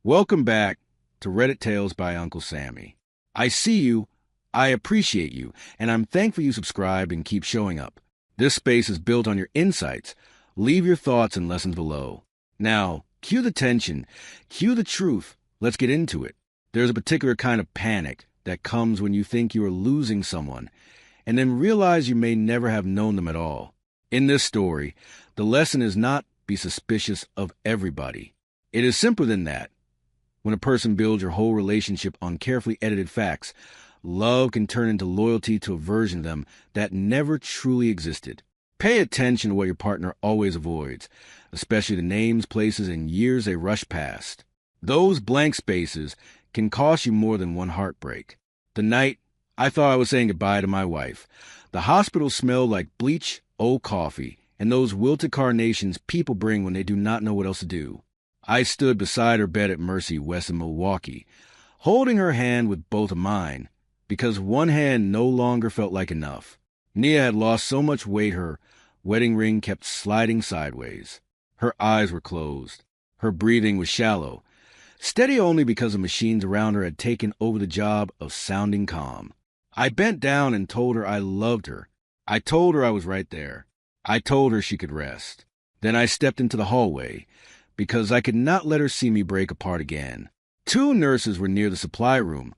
Welcome back to Reddit Tales by Uncle Sammy. I see you, I appreciate you, and I'm thankful you subscribed and keep showing up. This space is built on your insights. Leave your thoughts and lessons below. Now, cue the tension, cue the truth. Let's get into it. There's a particular kind of panic that comes when you think you are losing someone, and then realize you may never have known them at all. In this story, the lesson is not be suspicious of everybody. It is simpler than that. When a person builds your whole relationship on carefully edited facts, love can turn into loyalty to a version of them that never truly existed. Pay attention to what your partner always avoids, especially the names, places, and years they rush past. Those blank spaces can cost you more than one heartbreak. The night I thought I was saying goodbye to my wife, the hospital smelled like bleach, old coffee, and those wilted carnations people bring when they do not know what else to do. I stood beside her bed at Mercy West in Milwaukee, holding her hand with both of mine, because one hand no longer felt like enough. Nia had lost so much weight her wedding ring kept sliding sideways. Her eyes were closed. Her breathing was shallow, steady only because the machines around her had taken over the job of sounding calm. I bent down and told her I loved her. I told her I was right there. I told her she could rest. Then I stepped into the hallway, because I could not let her see me break apart again. Two nurses were near the supply room,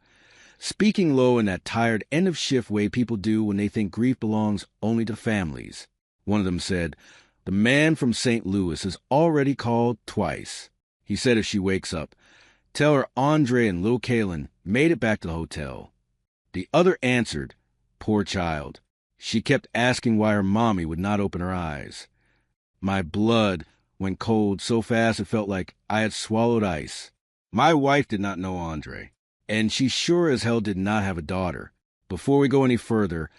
speaking low in that tired end-of-shift way people do when they think grief belongs only to families. One of them said, "The man from St. Louis is already called twice. He said if she wakes up, tell her Andre and little Kaylin made it back to the hotel." The other answered, "Poor child. She kept asking why her mommy would not open her eyes." My blood went cold so fast it felt like I had swallowed ice. My wife did not know Andre, and she sure as hell did not have a daughter. Before we go any further,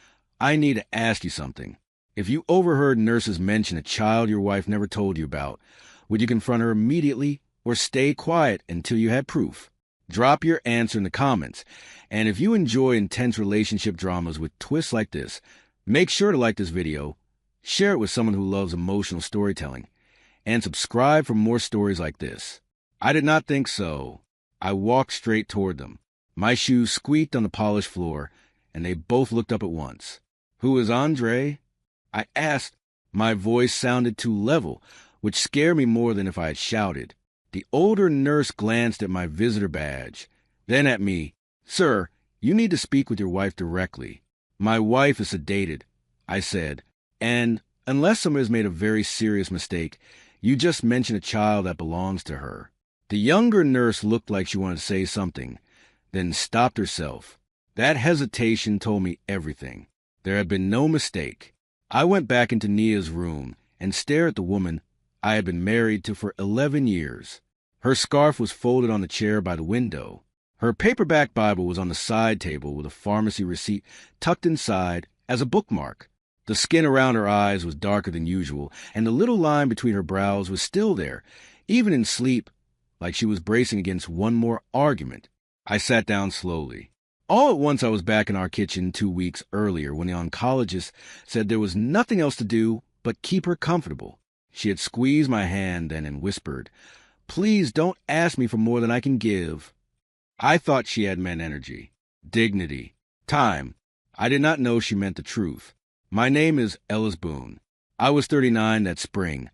I need to ask you something. If you overheard nurses mention a child your wife never told you about, would you confront her immediately or stay quiet until you had proof? Drop your answer in the comments, and if you enjoy intense relationship dramas with twists like this, make sure to like this video, share it with someone who loves emotional storytelling, and subscribe for more stories like this. I did not think so. I walked straight toward them. My shoes squeaked on the polished floor, and they both looked up at once. "Who is Andre?" I asked. My voice sounded too level, which scared me more than if I had shouted. The older nurse glanced at my visitor badge, then at me. "Sir, you need to speak with your wife directly." "My wife is sedated," I said, "and unless someone has made a very serious mistake, you just mentioned a child that belongs to her." The younger nurse looked like she wanted to say something, then stopped herself. That hesitation told me everything. There had been no mistake. I went back into Nia's room and stared at the woman I had been married to for 11 years. Her scarf was folded on the chair by the window. Her paperback Bible was on the side table with a pharmacy receipt tucked inside as a bookmark. The skin around her eyes was darker than usual, and the little line between her brows was still there, even in sleep, like she was bracing against one more argument. I sat down slowly. All at once I was back in our kitchen 2 weeks earlier when the oncologist said there was nothing else to do but keep her comfortable. She had squeezed my hand then and whispered, "Please don't ask me for more than I can give." I thought she had meant energy, dignity, time. I did not know she meant the truth. My name is Ellis Boone. I was 39 that spring,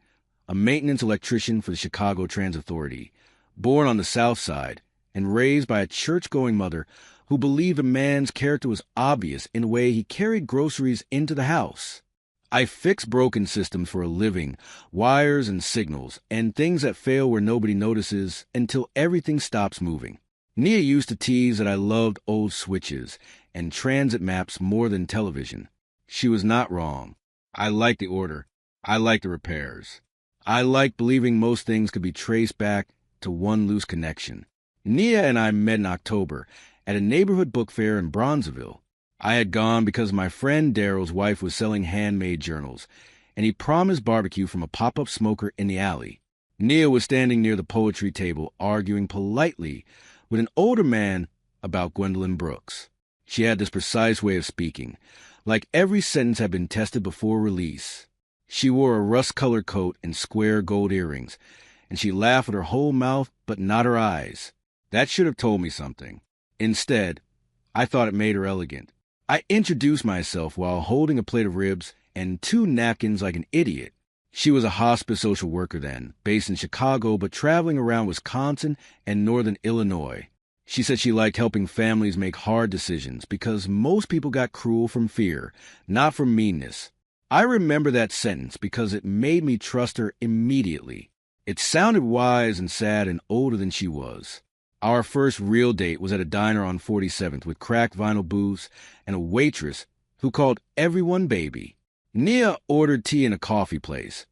a maintenance electrician for the Chicago Transit Authority, born on the South Side and raised by a church-going mother who believed a man's character was obvious in the way he carried groceries into the house. I fix broken systems for a living, wires and signals, and things that fail where nobody notices until everything stops moving. Nia used to tease that I loved old switches and transit maps more than television. She was not wrong. I liked the order. I liked the repairs. I liked believing most things could be traced back to one loose connection. Nia and I met in October at a neighborhood book fair in Bronzeville. I had gone because my friend Daryl's wife was selling handmade journals, and he promised barbecue from a pop-up smoker in the alley. Nia was standing near the poetry table arguing politely with an older man about Gwendolyn Brooks. She had this precise way of speaking, like every sentence had been tested before release. She wore a rust-colored coat and square gold earrings, and she laughed with her whole mouth but not her eyes. That should have told me something. Instead, I thought it made her elegant. I introduced myself while holding a plate of ribs and 2 napkins like an idiot. She was a hospice social worker then, based in Chicago but traveling around Wisconsin and northern Illinois. She said she liked helping families make hard decisions because most people got cruel from fear, not from meanness. I remember that sentence because it made me trust her immediately. It sounded wise and sad and older than she was. Our first real date was at a diner on 47th with cracked vinyl booths and a waitress who called everyone baby. Nia ordered tea in a coffee place,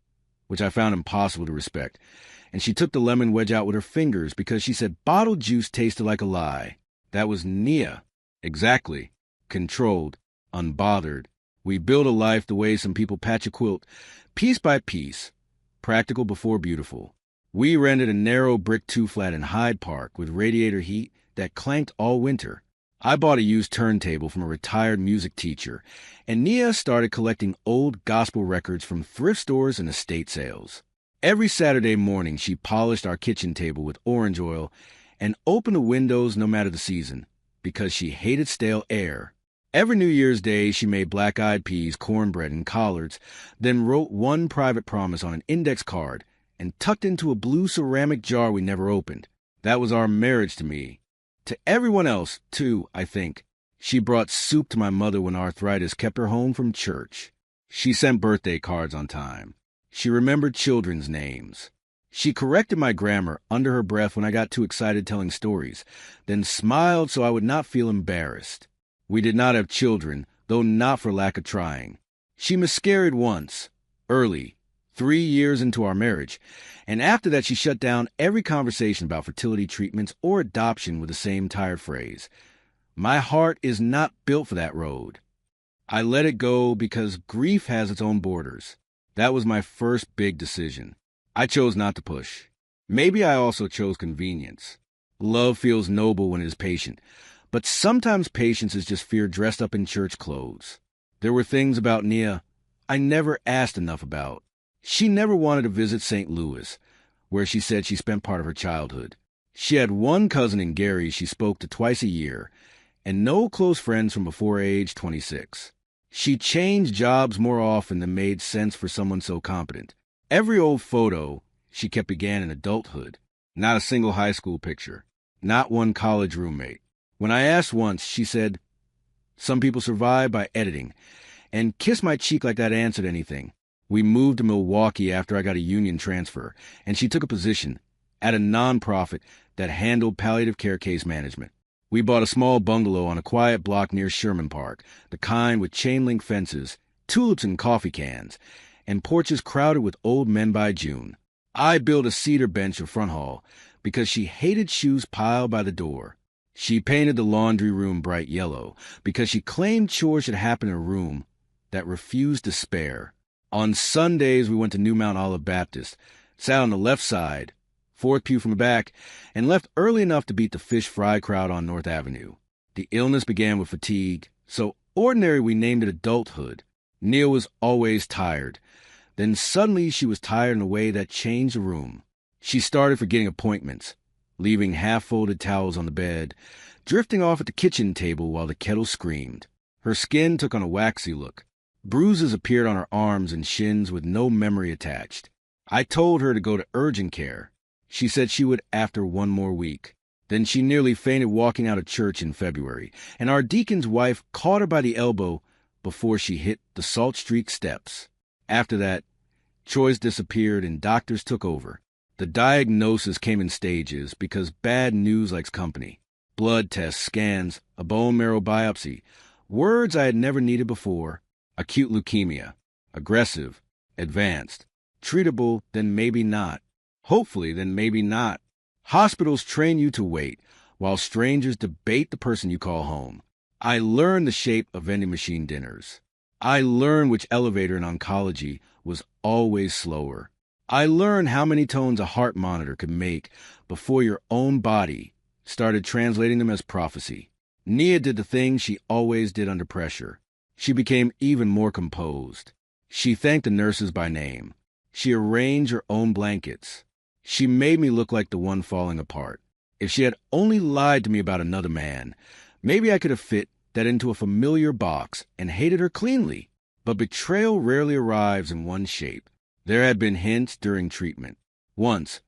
which I found impossible to respect, and she took the lemon wedge out with her fingers because she said bottled juice tasted like a lie. That was Nia. Exactly. Controlled. Unbothered. We built a life the way some people patch a quilt, piece by piece. Practical before beautiful. We rented a narrow brick 2-flat in Hyde Park with radiator heat that clanked all winter. I bought a used turntable from a retired music teacher, and Nia started collecting old gospel records from thrift stores and estate sales. Every Saturday morning, she polished our kitchen table with orange oil and opened the windows no matter the season, because she hated stale air. Every New Year's Day, she made black-eyed peas, cornbread, and collards, then wrote one private promise on an index card and tucked into a blue ceramic jar we never opened. That was our marriage to me. To everyone else, too, I think. She brought soup to my mother when arthritis kept her home from church. She sent birthday cards on time. She remembered children's names. She corrected my grammar under her breath when I got too excited telling stories, then smiled so I would not feel embarrassed. We did not have children, though not for lack of trying. She miscarried once, early, 3 years into our marriage, and after that she shut down every conversation about fertility treatments or adoption with the same tired phrase. My heart is not built for that road. I let it go because grief has its own borders. That was my first big decision. I chose not to push. Maybe I also chose convenience. Love feels noble when it is patient, but sometimes patience is just fear dressed up in church clothes. There were things about Nia I never asked enough about. She never wanted to visit St. Louis, where she said she spent part of her childhood. She had one cousin in Gary she spoke to twice a year, and no close friends from before age 26. She changed jobs more often than made sense for someone so competent. Every old photo she kept began in adulthood. Not a single high school picture. Not one college roommate. When I asked once, she said, "Some people survive by editing," and kissed my cheek like that answered anything. We moved to Milwaukee after I got a union transfer, and she took a position at a nonprofit that handled palliative care case management. We bought a small bungalow on a quiet block near Sherman Park, the kind with chain-link fences, tulips and coffee cans, and porches crowded with old men by June. I built a cedar bench in front hall because she hated shoes piled by the door. She painted the laundry room bright yellow because she claimed chores should happen in a room that refused to spare. On Sundays, we went to New Mount Olive Baptist, sat on the left side, 4th pew from the back, and left early enough to beat the fish fry crowd on North Avenue. The illness began with fatigue, so ordinary we named it adulthood. Nia was always tired. Then suddenly she was tired in a way that changed the room. She started forgetting appointments, leaving half-folded towels on the bed, drifting off at the kitchen table while the kettle screamed. Her skin took on a waxy look. Bruises appeared on her arms and shins with no memory attached. I told her to go to urgent care. She said she would after 1 more week. Then she nearly fainted walking out of church in February, and our deacon's wife caught her by the elbow before she hit the salt-streaked steps. After that, choice disappeared and doctors took over. The diagnosis came in stages because bad news likes company. Blood tests, scans, a bone marrow biopsy. Words I had never needed before. Acute leukemia. Aggressive. Advanced. Treatable, then maybe not. Hopefully, then maybe not. Hospitals train you to wait, while strangers debate the person you call home. I learned the shape of vending machine dinners. I learned which elevator in oncology was always slower. I learned how many tones a heart monitor could make before your own body started translating them as prophecy. Nia did the things she always did under pressure. She became even more composed. She thanked the nurses by name. She arranged her own blankets. She made me look like the one falling apart. If she had only lied to me about another man, maybe I could have fit that into a familiar box and hated her cleanly. But betrayal rarely arrives in one shape. There had been hints during treatment. Once,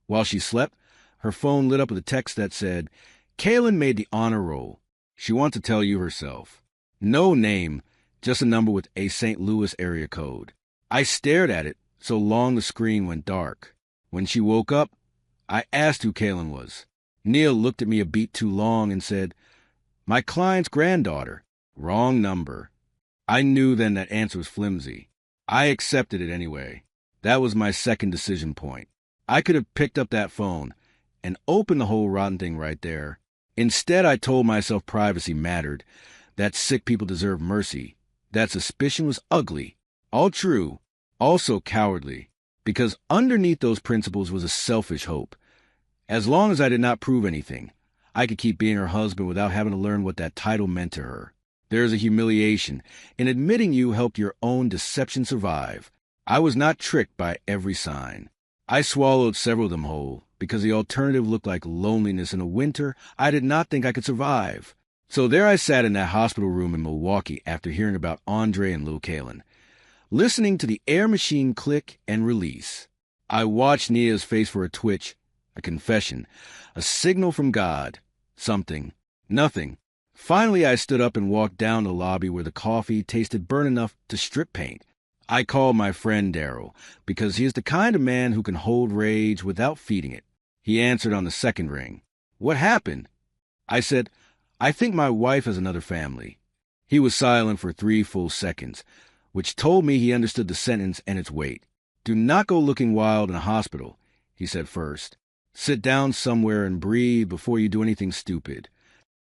while she slept, her phone lit up with a text that said, "Kaylin made the honor roll. She wants to tell you herself." No name, just a number with a St. Louis area code. I stared at it so long the screen went dark. When she woke up, I asked who Kaylin was. Nia looked at me a beat too long and said, "My client's granddaughter." Wrong number. I knew then that answer was flimsy. I accepted it anyway. That was my second decision point. I could have picked up that phone and opened the whole rotten thing right there. Instead, I told myself privacy mattered, that sick people deserve mercy, that suspicion was ugly, all true, also cowardly, because underneath those principles was a selfish hope. As long as I did not prove anything, I could keep being her husband without having to learn what that title meant to her. There is a humiliation in admitting you helped your own deception survive. I was not tricked by every sign. I swallowed several of them whole, because the alternative looked like loneliness in a winter I did not think I could survive. So there I sat in that hospital room in Milwaukee after hearing about Andre and Lil Kaylin, listening to the air machine click and release. I watched Nia's face for a twitch, a confession, a signal from God. Something. Nothing. Finally, I stood up and walked down the lobby where the coffee tasted burnt enough to strip paint. I called my friend Daryl, because he is the kind of man who can hold rage without feeding it. He answered on the second ring. "What happened?" I said, "I think my wife has another family." He was silent for 3 full seconds, which told me he understood the sentence and its weight. "Do not go looking wild in a hospital," he said first. "Sit down somewhere and breathe before you do anything stupid."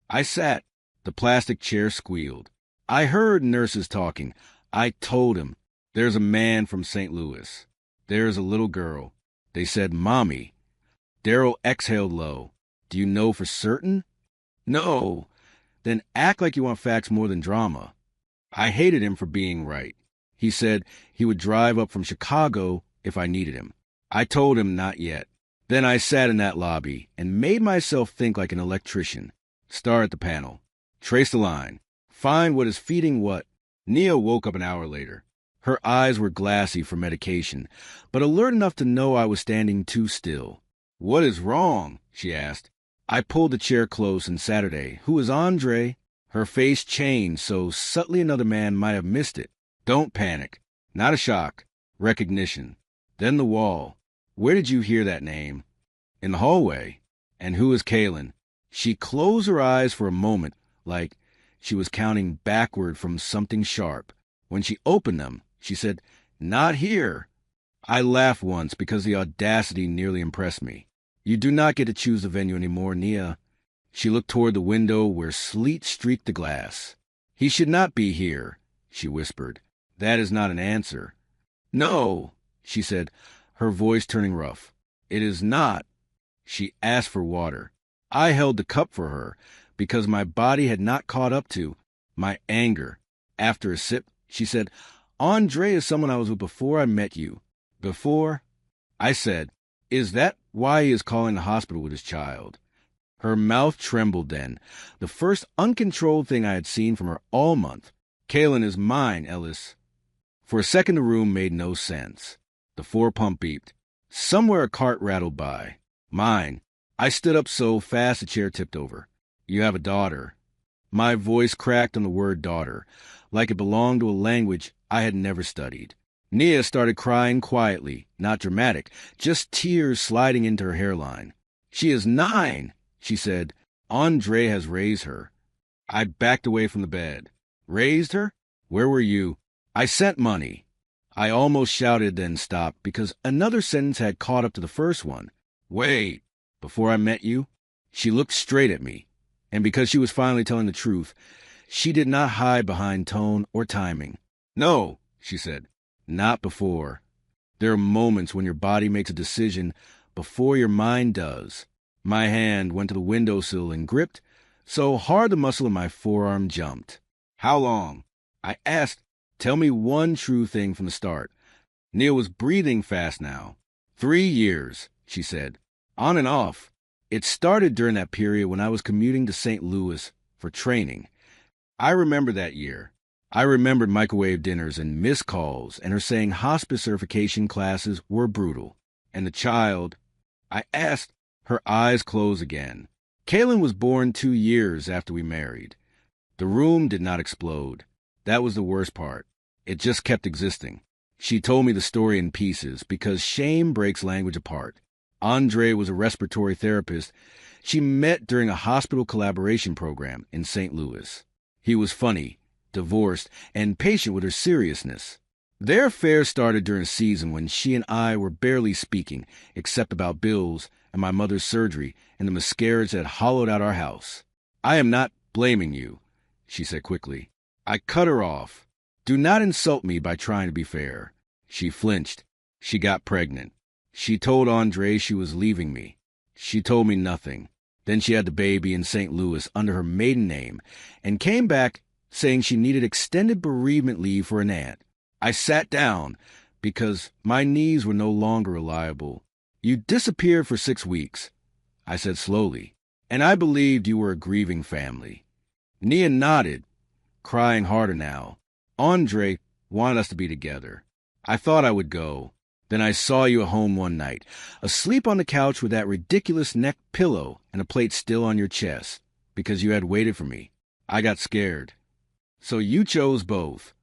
I sat. The plastic chair squealed. I heard nurses talking. I told him, "There's a man from St. Louis. There's a little girl." They said, "Mommy." Daryl exhaled low. "Do you know for certain?" "No." "Then act like you want facts more than drama." I hated him for being right. He said he would drive up from Chicago if I needed him. I told him not yet. Then I sat in that lobby and made myself think like an electrician. Start at the panel. Trace the line. Find what is feeding what. Nia woke up an hour later. Her eyes were glassy for medication, but alert enough to know I was standing too still. "What is wrong?" she asked. I pulled the chair close, and Saturday, "Who is Andre?" Her face changed so subtly another man might have missed it. Don't panic. Not a shock. Recognition. Then the wall. "Where did you hear that name?" "In the hallway." "And who is Kaylin?" She closed her eyes for a moment, like she was counting backward from something sharp. When she opened them, she said, "Not here." I laughed once because the audacity nearly impressed me. "You do not get to choose the venue anymore, Nia." She looked toward the window where sleet streaked the glass. "He should not be here," she whispered. "That is not an answer." "No," she said, her voice turning rough. "It is not." She asked for water. I held the cup for her, because my body had not caught up to my anger. After a sip, she said, "Andre is someone I was with before I met you." "Before?" I said, "Is that why he is calling the hospital with his child?" Her mouth trembled then, the first uncontrolled thing I had seen from her all month. "Kaylin is mine, Ellis." For a second the room made no sense. The 4-pump beeped. Somewhere a cart rattled by. "Mine." I stood up so fast the chair tipped over. "You have a daughter." My voice cracked on the word daughter, like it belonged to a language I had never studied. Nia started crying quietly, not dramatic, just tears sliding into her hairline. "She is 9, she said. "Andre has raised her." I backed away from the bed. "Raised her? Where were you?" "I sent money." I almost shouted, then stopped, because another sentence had caught up to the first one. "Wait. Before I met you?" She looked straight at me, and because she was finally telling the truth, she did not hide behind tone or timing. "No," she said. "Not before." There are moments when your body makes a decision before your mind does. My hand went to the windowsill and gripped, so hard the muscle in my forearm jumped. "How long?" I asked. "Tell me one true thing from the start." Nia was breathing fast now. 3 years. she said. On and off. It started during that period when I was commuting to St. Louis for training. I remember that year. I remembered microwave dinners and missed calls and her saying hospice certification classes were brutal. And the child, I asked, her eyes closed again. Kaylin was born 2 years after we married. The room did not explode. That was the worst part. It just kept existing. She told me the story in pieces because shame breaks language apart. Andre was a respiratory therapist she met during a hospital collaboration program in St. Louis. He was funny, divorced, and patient with her seriousness. Their affair started during a season when she and I were barely speaking, except about bills and my mother's surgery and the miscarriage that hollowed out our house. I am not blaming you, she said quickly. I cut her off. Do not insult me by trying to be fair. She flinched. She got pregnant. She told Andre she was leaving me. She told me nothing. Then she had the baby in St. Louis under her maiden name and came back saying she needed extended bereavement leave for an aunt. I sat down because my knees were no longer reliable. You disappeared for 6 weeks, I said slowly, and I believed you were a grieving family. Nia nodded, crying harder now. Andre wanted us to be together. I thought I would go. Then I saw you at home one night, asleep on the couch with that ridiculous neck pillow and a plate still on your chest, because you had waited for me. I got scared. So you chose both.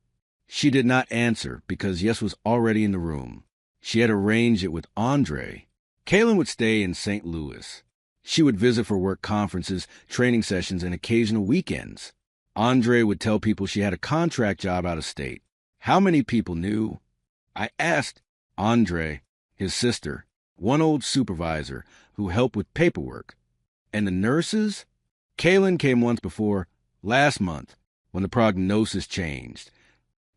She did not answer because Yes was already in the room. She had arranged it with Andre. Kaylin would stay in St. Louis. She would visit for work conferences, training sessions, and occasional weekends. Andre would tell people she had a contract job out of state. How many people knew? I asked Andre, his sister, one old supervisor who helped with paperwork. And the nurses? Kaylin came once before, last month, when the prognosis changed.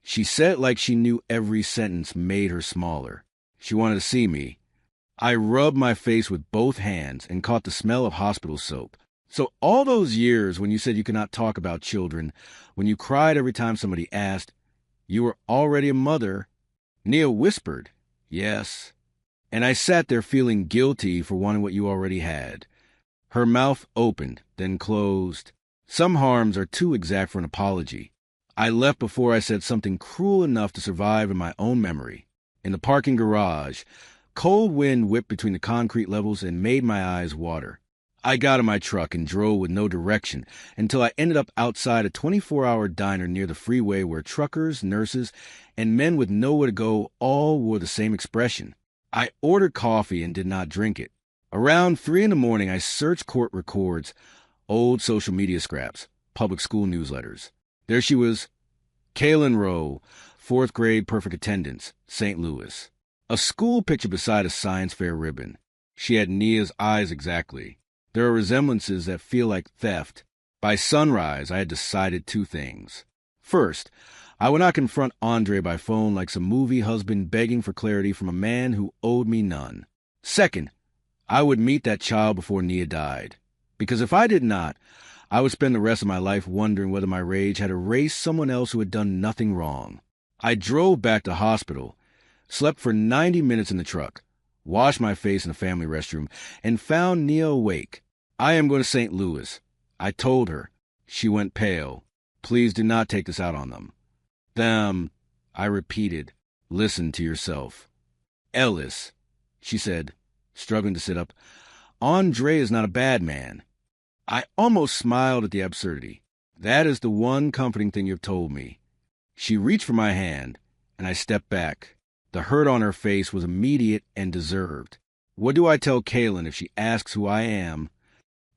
She said it like she knew every sentence made her smaller. She wanted to see me. I rubbed my face with both hands and caught the smell of hospital soap. So all those years when you said you could not talk about children, when you cried every time somebody asked, you were already a mother. Nia whispered, yes. And I sat there feeling guilty for wanting what you already had. Her mouth opened, then closed. Some harms are too exact for an apology. I left before I said something cruel enough to survive in my own memory. In the parking garage, cold wind whipped between the concrete levels and made my eyes water. I got in my truck and drove with no direction until I ended up outside a 24-hour diner near the freeway where truckers, nurses, and men with nowhere to go all wore the same expression. I ordered coffee and did not drink it. Around 3 in the morning, I searched court records, old social media scraps, public school newsletters. There she was, Kaylin Rowe, 4th grade perfect attendance, St. Louis. A school picture beside a science fair ribbon. She had Nia's eyes exactly. There are resemblances that feel like theft. By sunrise, I had decided 2 things. First, I would not confront Andre by phone like some movie husband begging for clarity from a man who owed me none. Second, I would meet that child before Nia died. Because if I did not, I would spend the rest of my life wondering whether my rage had erased someone else who had done nothing wrong. I drove back to hospital, slept for 90 minutes in the truck, washed my face in the family restroom, and found Nia awake. I am going to St. Louis, I told her. She went pale. Please do not take this out on them. Them, I repeated. Listen to yourself. Ellis, she said, struggling to sit up. Andre is not a bad man. I almost smiled at the absurdity. That is the one comforting thing you've told me. She reached for my hand, and I stepped back. The hurt on her face was immediate and deserved. What do I tell Kaylin if she asks who I am?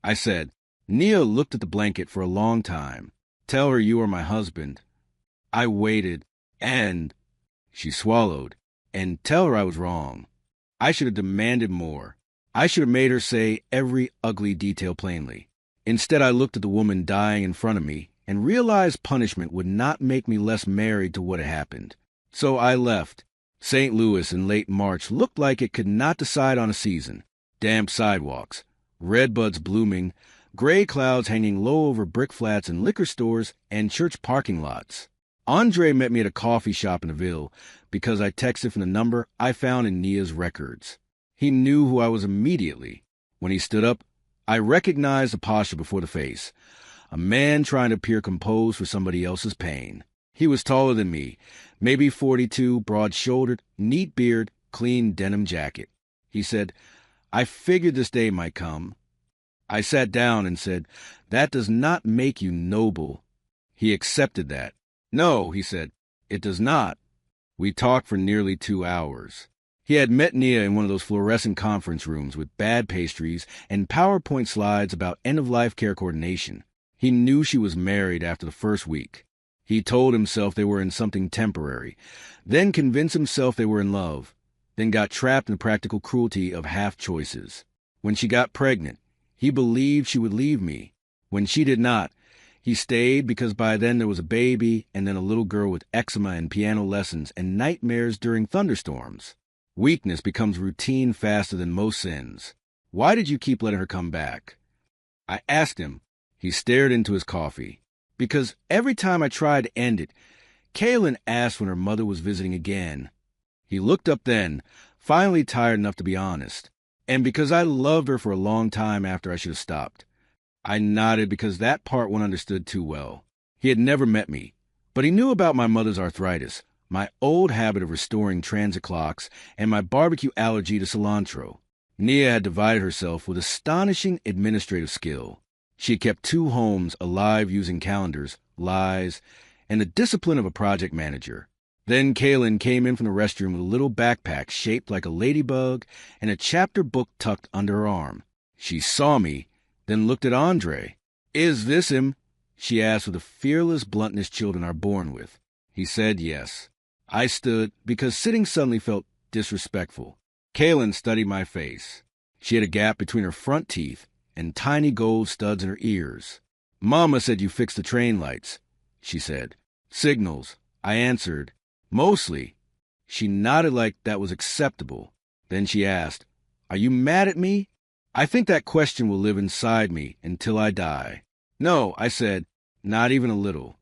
I said, Nia looked at the blanket for a long time. Tell her you are my husband. I waited, and she swallowed, and tell her I was wrong. I should have demanded more. I should have made her say every ugly detail plainly. Instead, I looked at the woman dying in front of me and realized punishment would not make me less married to what had happened. So I left. St. Louis in late March looked like it could not decide on a season. Damp sidewalks, redbuds blooming, gray clouds hanging low over brick flats and liquor stores and church parking lots. Andre met me at a coffee shop in the Ville because I texted from the number I found in Nia's records. He knew who I was immediately. When he stood up, I recognized the posture before the face. A man trying to appear composed for somebody else's pain. He was taller than me, maybe 42, broad-shouldered, neat beard, clean denim jacket. He said, "I figured this day might come." I sat down and said, "That does not make you noble." He accepted that. "No," he said, "it does not." We talked for nearly 2 hours. He had met Nia in one of those fluorescent conference rooms with bad pastries and PowerPoint slides about end-of-life care coordination. He knew she was married after the first week. He told himself they were in something temporary, then convinced himself they were in love, then got trapped in the practical cruelty of half choices. When she got pregnant, he believed she would leave me. When she did not, he stayed because by then there was a baby and then a little girl with eczema and piano lessons and nightmares during thunderstorms. Weakness becomes routine faster than most sins. Why did you keep letting her come back? I asked him. He stared into his coffee. Because every time I tried to end it, Kaylin asked when her mother was visiting again. He looked up then, finally tired enough to be honest. And because I loved her for a long time after I should have stopped. I nodded because that part one understood too well. He had never met me, but he knew about my mother's arthritis, my old habit of restoring transit clocks, and my barbecue allergy to cilantro. Nia had divided herself with astonishing administrative skill. She kept 2 homes alive using calendars, lies, and the discipline of a project manager. Then Kaylin came in from the restroom with a little backpack shaped like a ladybug and a chapter book tucked under her arm. She saw me, then looked at Andre. "Is this him?" she asked with the fearless bluntness children are born with. He said yes. I stood because sitting suddenly felt disrespectful. Kaylin studied my face. She had a gap between her front teeth and tiny gold studs in her ears. "Mama said you fixed the train lights," she said. "Signals," I answered. "Mostly." She nodded like that was acceptable. Then she asked, "Are you mad at me?" I think that question will live inside me until I die. "No," I said, "not even a little."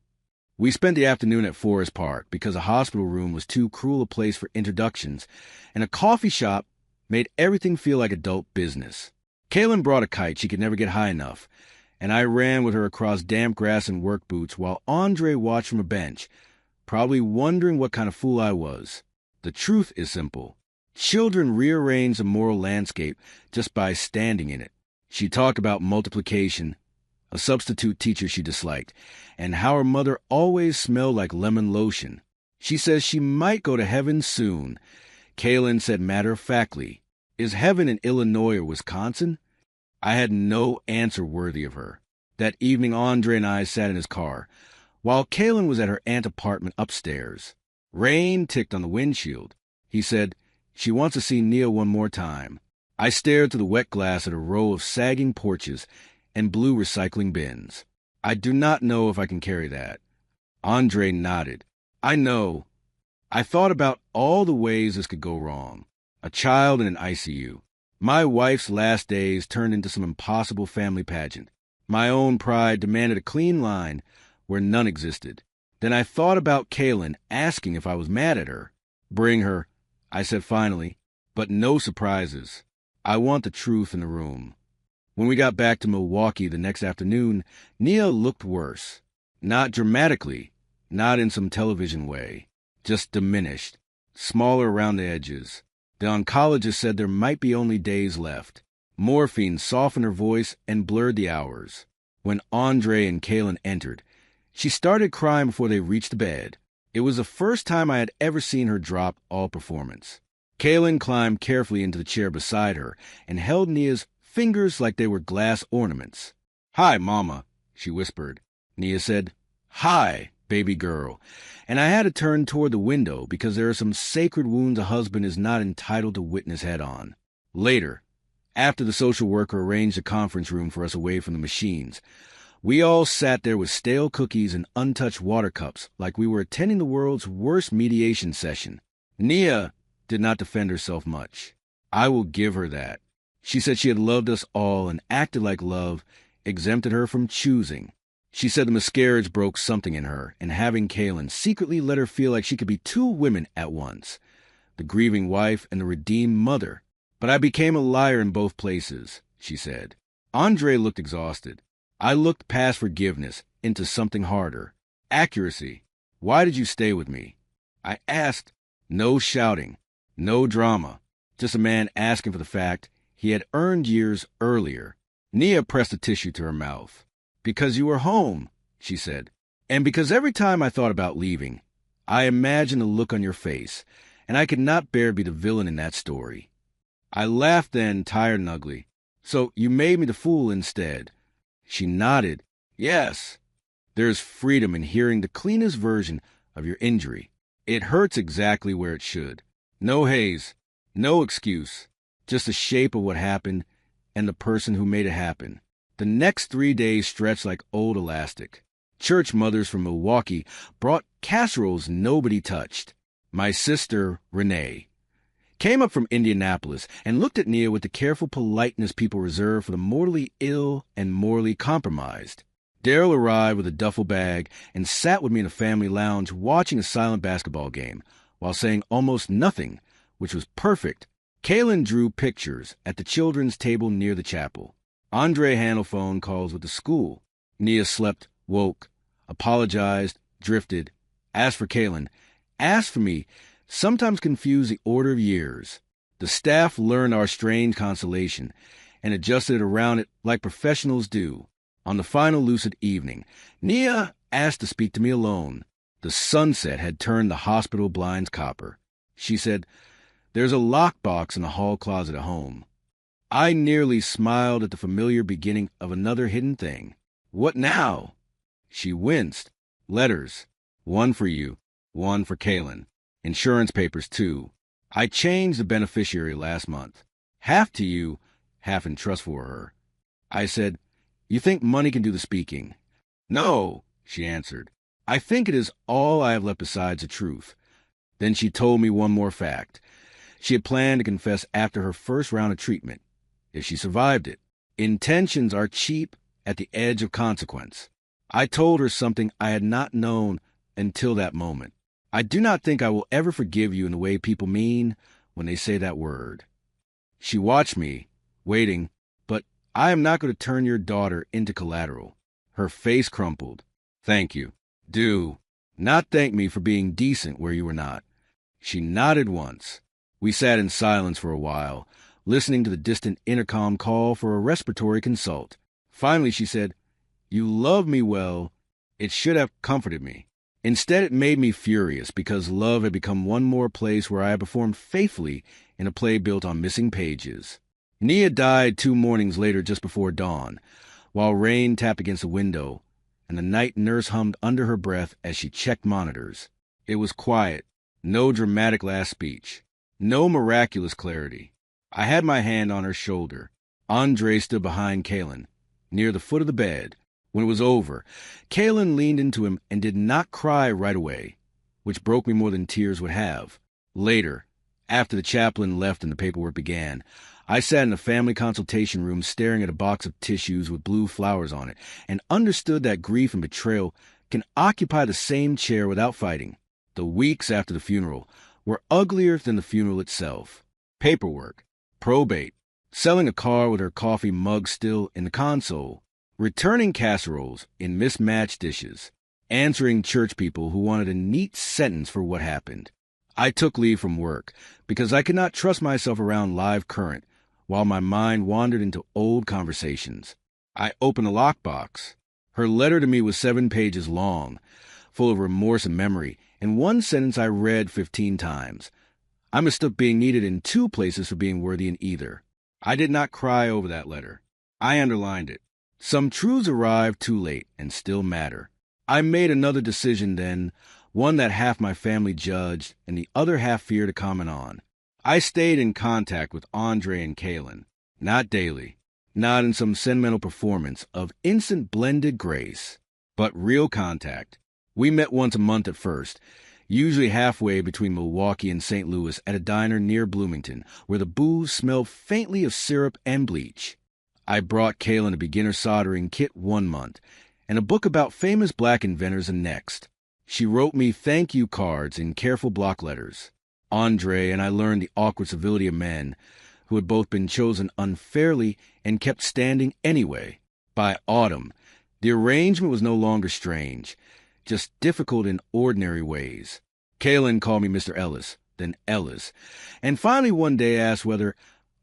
We spent the afternoon at Forest Park because a hospital room was too cruel a place for introductions, and a coffee shop made everything feel like adult business. Kaylin brought a kite she could never get high enough, and I ran with her across damp grass and work boots while Andre watched from a bench, probably wondering what kind of fool I was. The truth is simple. Children rearrange the moral landscape just by standing in it. She talked about multiplication, a substitute teacher she disliked, and how her mother always smelled like lemon lotion. She says she might go to heaven soon. Kaylin said matter-of-factly, "Is heaven in Illinois or Wisconsin?" I had no answer worthy of her. That evening, Andre and I sat in his car, while Kaylin was at her aunt's apartment upstairs. Rain ticked on the windshield. He said, "She wants to see Nia one more time." I stared through the wet glass at a row of sagging porches and blue recycling bins. "I do not know if I can carry that." Andre nodded. "I know. I thought about all the ways this could go wrong. A child in an ICU. My wife's last days turned into some impossible family pageant. My own pride demanded a clean line where none existed. Then I thought about Kaylin asking if I was mad at her. "Bring her," I said finally, "but no surprises. I want the truth in the room." When we got back to Milwaukee the next afternoon, Nia looked worse. Not dramatically, not in some television way, just diminished, smaller around the edges. The oncologist said there might be only days left. Morphine softened her voice and blurred the hours. When Andre and Kaylin entered, she started crying before they reached the bed. It was the first time I had ever seen her drop all performance. Kaylin climbed carefully into the chair beside her and held Nia's fingers like they were glass ornaments. "Hi, Mama," she whispered. Nia said, "Hi, baby girl," and I had to turn toward the window because there are some sacred wounds a husband is not entitled to witness head-on. Later, after the social worker arranged a conference room for us away from the machines, we all sat there with stale cookies and untouched water cups like we were attending the world's worst mediation session. Nia did not defend herself much. I will give her that. She said she had loved us all and acted like love exempted her from choosing. She said the miscarriage broke something in her, and having Kaylin secretly let her feel like she could be 2 women at once, the grieving wife and the redeemed mother. But I became a liar in both places, she said. Andre looked exhausted. I looked past forgiveness into something harder. Accuracy. Why did you stay with me? I asked. No shouting. No drama. Just a man asking for the fact he had earned years earlier. Nia pressed a tissue to her mouth. Because you were home, she said. And because every time I thought about leaving, I imagined the look on your face, and I could not bear to be the villain in that story. I laughed then, tired and ugly. So you made me the fool instead. She nodded. Yes. There's freedom in hearing the cleanest version of your injury. It hurts exactly where it should. No haze. No excuse. Just the shape of what happened and the person who made it happen. The next 3 days stretched like old elastic. Church mothers from Milwaukee brought casseroles nobody touched. My sister, Renee, came up from Indianapolis and looked at Nia with the careful politeness people reserve for the mortally ill and morally compromised. Daryl arrived with a duffel bag and sat with me in a family lounge watching a silent basketball game while saying almost nothing, which was perfect. Kaylin drew pictures at the children's table near the chapel. Andre handled phone calls with the school. Nia slept, woke, apologized, drifted, asked for Kaylin, asked for me, sometimes confused the order of years. The staff learned our strange constellation and adjusted around it like professionals do. On the final lucid evening, Nia asked to speak to me alone. The sunset had turned the hospital blinds copper. She said, "There's a lockbox in the hall closet at home." I nearly smiled at the familiar beginning of another hidden thing. What now? She winced. Letters. One for you, one for Kaylin. Insurance papers, too. I changed the beneficiary last month. Half to you, half in trust for her. I said, "You think money can do the speaking?" "No," she answered. "I think it is all I have left besides the truth." Then she told me one more fact. She had planned to confess after her first round of treatment, if she survived it. Intentions are cheap at the edge of consequence. I told her something I had not known until that moment. I do not think I will ever forgive you in the way people mean when they say that word. She watched me, waiting, but I am not going to turn your daughter into collateral. Her face crumpled. Thank you. Do not thank me for being decent where you were not. She nodded once. We sat in silence for a while, listening to the distant intercom call for a respiratory consult. Finally, she said, "You love me well. It should have comforted me. Instead, it made me furious because love had become one more place where I had performed faithfully in a play built on missing pages." Nia died 2 mornings later just before dawn, while rain tapped against the window, and the night nurse hummed under her breath as she checked monitors. It was quiet, no dramatic last speech, no miraculous clarity. I had my hand on her shoulder. Andre stood behind Kaylin, near the foot of the bed. When it was over, Kaylin leaned into him and did not cry right away, which broke me more than tears would have. Later, after the chaplain left and the paperwork began, I sat in the family consultation room staring at a box of tissues with blue flowers on it and understood that grief and betrayal can occupy the same chair without fighting. The weeks after the funeral were uglier than the funeral itself. Paperwork, probate, selling a car with her coffee mug still in the console, returning casseroles in mismatched dishes, answering church people who wanted a neat sentence for what happened. I took leave from work because I could not trust myself around live current while my mind wandered into old conversations. I opened the lockbox. Her letter to me was 7 pages long, full of remorse and memory, and one sentence I read 15 times. I mistook being needed in 2 places for being worthy in either. I did not cry over that letter. I underlined it. Some truths arrive too late and still matter. I made another decision then, one that half my family judged and the other half feared to comment on. I stayed in contact with Andre and Kaylin, not daily, not in some sentimental performance of instant blended grace, but real contact. We met once a month at first, usually halfway between Milwaukee and St. Louis at a diner near Bloomington, where the booze smelled faintly of syrup and bleach. I brought Kaylin a beginner soldering kit 1 month, and a book about famous black inventors the next. She wrote me thank you cards in careful block letters. Andre and I learned the awkward civility of men, who had both been chosen unfairly and kept standing anyway. By autumn, the arrangement was no longer strange, just difficult in ordinary ways. Kaylin called me Mr. Ellis, then Ellis, and finally one day asked whether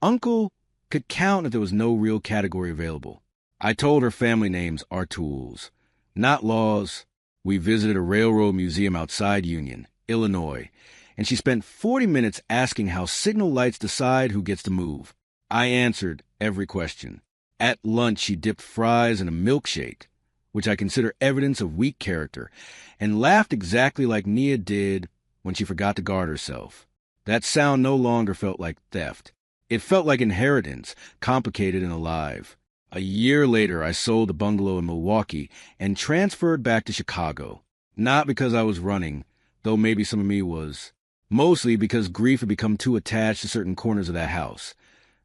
Uncle could count if there was no real category available. I told her family names are tools, not laws. We visited a railroad museum outside Union, Illinois, and she spent 40 minutes asking how signal lights decide who gets to move. I answered every question. At lunch, she dipped fries in a milkshake, which I consider evidence of weak character, and laughed exactly like Nia did when she forgot to guard herself. That sound no longer felt like theft. It felt like inheritance, complicated and alive. A year later, I sold the bungalow in Milwaukee and transferred back to Chicago. Not because I was running, though maybe some of me was. Mostly because grief had become too attached to certain corners of that house.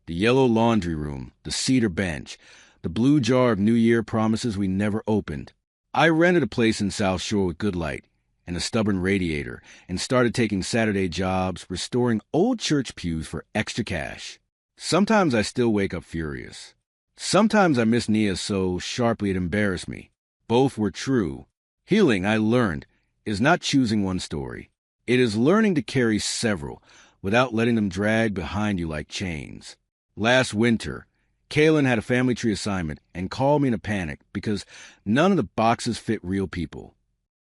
The yellow laundry room, the cedar bench, the blue jar of New Year promises we never opened. I rented a place in South Shore with good light and a stubborn radiator and started taking Saturday jobs, restoring old church pews for extra cash. Sometimes I still wake up furious. Sometimes I miss Nia so sharply it embarrassed me. Both were true. Healing, I learned, is not choosing one story. It is learning to carry several without letting them drag behind you like chains. Last winter, Kaylin had a family tree assignment and called me in a panic because none of the boxes fit real people.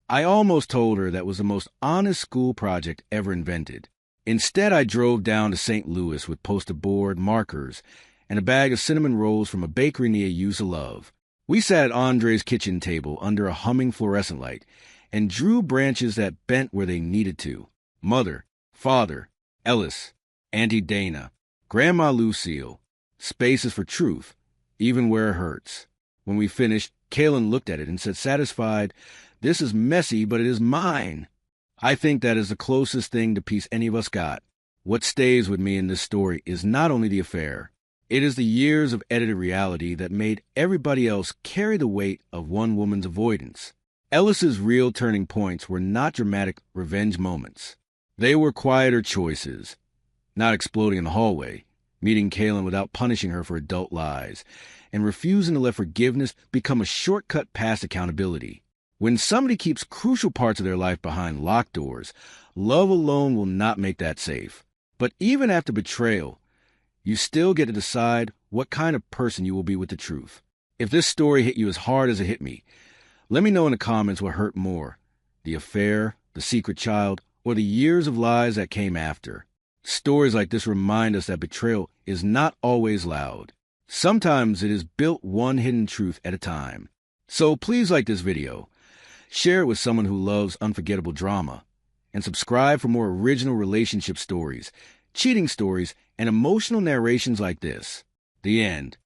I almost told her that was the most honest school project ever invented. Instead, I drove down to St. Louis with poster board, markers, and a bag of cinnamon rolls from a bakery Nia used to love. We sat at Andre's kitchen table under a humming fluorescent light and drew branches that bent where they needed to. Mother, Father, Ellis, Auntie Dana, Grandma Lucille. Spaces for truth, even where it hurts. When we finished, Kaylin looked at it and said, satisfied, "This is messy, but it is mine." I think that is the closest thing to peace any of us got. What stays with me in this story is not only the affair. It is the years of edited reality that made everybody else carry the weight of one woman's avoidance. Ellis's real turning points were not dramatic revenge moments. They were quieter choices. Not exploding in the hallway, meeting Kaylin without punishing her for adult lies, and refusing to let forgiveness become a shortcut past accountability. When somebody keeps crucial parts of their life behind locked doors, love alone will not make that safe. But even after betrayal, you still get to decide what kind of person you will be with the truth. If this story hit you as hard as it hit me, let me know in the comments what hurt more, the affair, the secret child, or the years of lies that came after. Stories like this remind us that betrayal is not always loud. Sometimes it is built one hidden truth at a time. So please like this video, share it with someone who loves unforgettable drama, and subscribe for more original relationship stories, cheating stories, and emotional narrations like this. The end.